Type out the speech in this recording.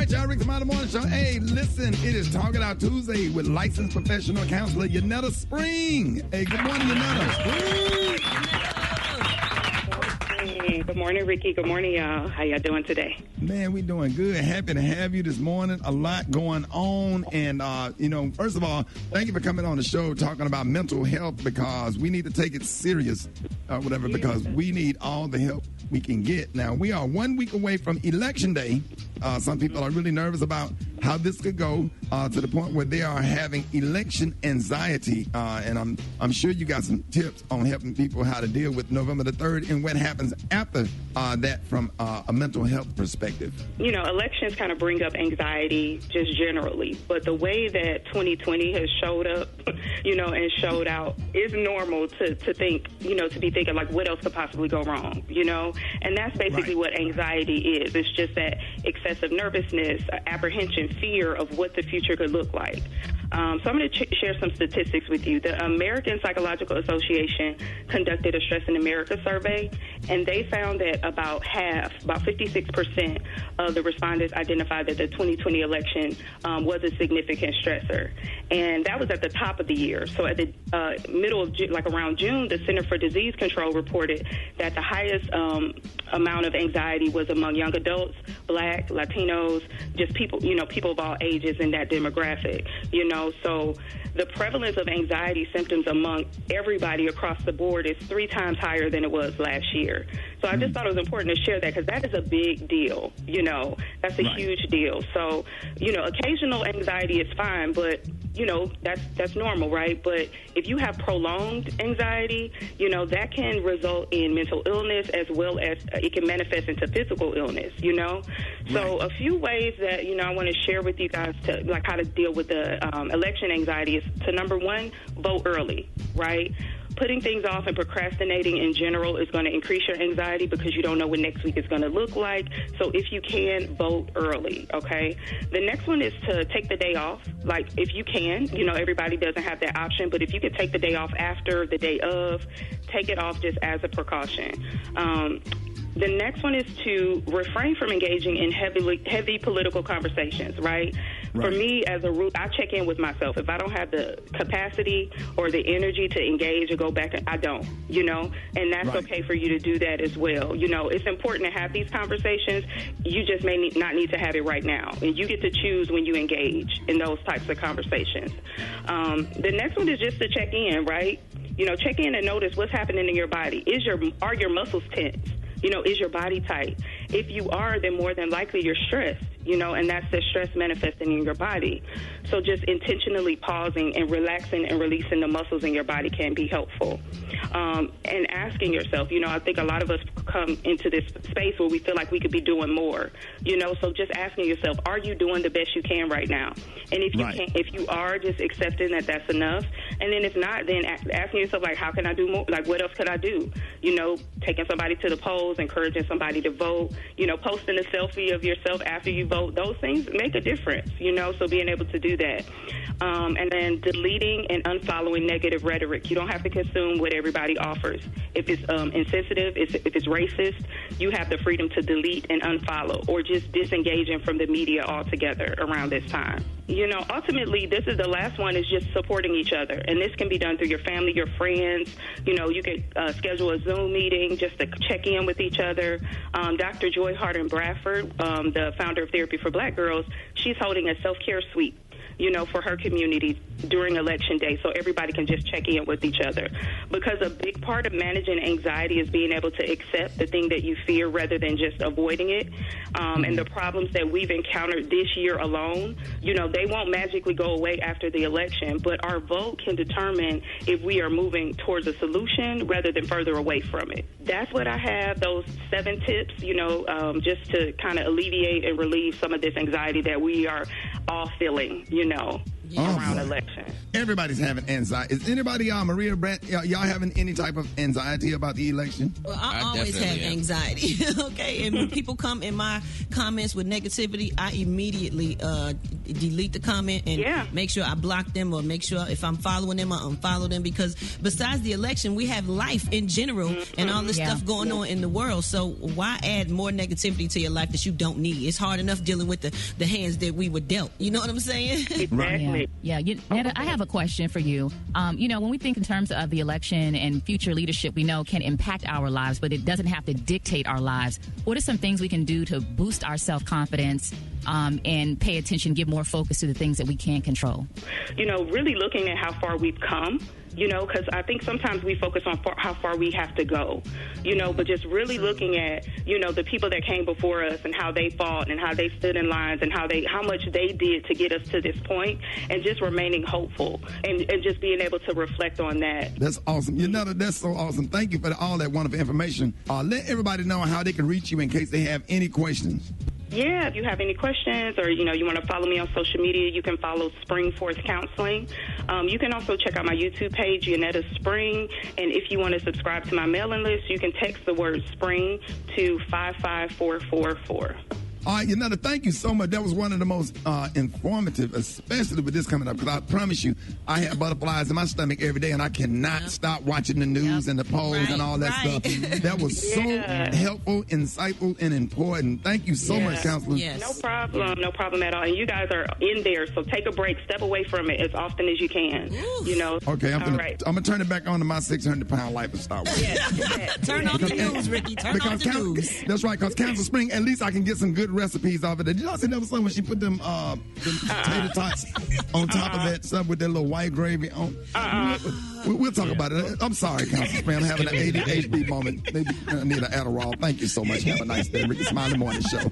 right, y'all. Rickey Smiley Morning Show. Hey, listen, it is Talk It Out Tuesday with licensed professional counselor Yunetta Spring. Hey, good morning, Yunetta. Hey, good morning, Rickey. Good morning, y'all. How y'all doing today? Man, we doing good. Happy to have you this morning. A lot going on. And, first of all, thank you for coming on the show talking about mental health, because we need to take it serious, because we need all the help we can get. Now, we are 1 week away from Election Day. Some people are really nervous about how this could go to the point where they are having election anxiety. And I'm sure you got some tips on helping people how to deal with November the 3rd and what happens after that from a mental health perspective. Elections kind of bring up anxiety just generally, but the way that 2020 has showed up, and showed out is normal to think, to be thinking like, what else could possibly go wrong, and that's basically what anxiety is. It's just that excessive nervousness, apprehension, fear of what the future could look like. So I'm going to share some statistics with you. The American Psychological Association conducted a Stress in America survey, and they found that about 56% of the respondents identified that the 2020 election was a significant stressor. And that was at the top of the year. So at the middle of around June, the Center for Disease Control reported that the highest amount of anxiety was among young adults, Black, Latinos, just people, people of all ages in that demographic, So the prevalence of anxiety symptoms among everybody across the board is 3 times higher than it was last year. So I just thought it was important to share that, because that is a big deal, That's a huge deal. So, occasional anxiety is fine, but that's normal, right? But if you have prolonged anxiety, that can result in mental illness, as well as it can manifest into physical illness, So a few ways that, I want to share with you guys to how to deal with the election anxiety is to, number one, vote early, right? Putting things off and procrastinating in general is going to increase your anxiety, because you don't know what next week is going to look like. So if you can, vote early, okay? The next one is to take the day off. Like, if you can, everybody doesn't have that option, but if you can take the day off after the day of, take it off just as a precaution. The next one is to refrain from engaging in heavy political conversations, right? For me, as a rule, I check in with myself. If I don't have the capacity or the energy to engage or go back, I don't, and that's okay for you to do that as well. It's important to have these conversations. You just may not need to have it right now, and you get to choose when you engage in those types of conversations. The next one is just to check in, right? Check in and notice what's happening in your body. Are your muscles tense? Is your body tight? If you are, then more than likely you're stressed, and that's the stress manifesting in your body. So just intentionally pausing and relaxing and releasing the muscles in your body can be helpful. And asking yourself, I think a lot of us come into this space where we feel like we could be doing more, so just asking yourself, are you doing the best you can right now? And if you can't, if you are, just accepting that that's enough. And then if not, then asking yourself, like, how can I do more? Like, what else could I do? Taking somebody to the polls, encouraging somebody to vote, posting a selfie of yourself after you vote. Those things make a difference, so being able to do that. And then deleting and unfollowing negative rhetoric. You don't have to consume what everybody offers. If it's insensitive, if it's racist, you have the freedom to delete and unfollow, or just disengaging from the media altogether around this time. Ultimately, this is the last one, is just supporting each other. And this can be done through your family, your friends. You could schedule a Zoom meeting just to check in with each other. Dr. Joy Harden Bradford, the founder of Therapy for Black Girls, she's holding a self-care suite, for her community during Election Day, so everybody can just check in with each other. Because a big part of managing anxiety is being able to accept the thing that you fear rather than just avoiding it. And the problems that we've encountered this year alone, they won't magically go away after the election, but our vote can determine if we are moving towards a solution rather than further away from it. That's what I have, those 7 tips, just to kind of alleviate and relieve some of this anxiety that we are all feeling, around election. Everybody's having anxiety. Is anybody, Maria Brandt, y'all having any type of anxiety about the election? Well, I always have anxiety. Okay, and when people come in my comments with negativity, I immediately delete the comment and make sure I block them, or make sure if I'm following them, I unfollow them, because besides the election, we have life in general and all this stuff going on in the world. So why add more negativity to your life that you don't need? It's hard enough dealing with the hands that we were dealt. You know what I'm saying? Exactly. Yeah. Netta, I have a question for you. When we think in terms of the election and future leadership, we know can impact our lives, but it doesn't have to dictate our lives. What are some things we can do to boost our self-confidence and pay attention, give more focus to the things that we can't control? Really looking at how far we've come. Because I think sometimes we focus on how far we have to go, but just really looking at, the people that came before us and how they fought and how they stood in lines and how much they did to get us to this point, and just remaining hopeful and just being able to reflect on that. That's awesome. That's so awesome. Thank you for all that wonderful information. Let everybody know how they can reach you in case they have any questions. Yeah, if you have any questions or, you want to follow me on social media, you can follow Spring Forth Counseling. You can also check out my YouTube page, Yunetta Spring. And if you want to subscribe to my mailing list, you can text the word Spring to 55444. All right, Yunetta, thank you so much. That was one of the most informative, especially with this coming up, because I promise you, I have butterflies in my stomach every day, and I cannot stop watching the news and the polls and all that stuff. That was so helpful, insightful, and important. Thank you so much, Counselor. Yes. No problem at all. And you guys are in there, so take a break, step away from it as often as you can. Okay, I'm going to turn it back on to my 600-pound life and start with it. Turn off the news, Ricky. Turn off the news. That's right, because Counselor Spring, at least I can get some good recipes off of it. Did y'all see that was when she put them potato tots on top of that stuff with that little white gravy on? We'll talk about it. I'm sorry, Counselor Spring. I'm having an ADHD moment. Maybe I need an Adderall. Thank you so much. Have a nice day. Rickey Smiley Morning Show.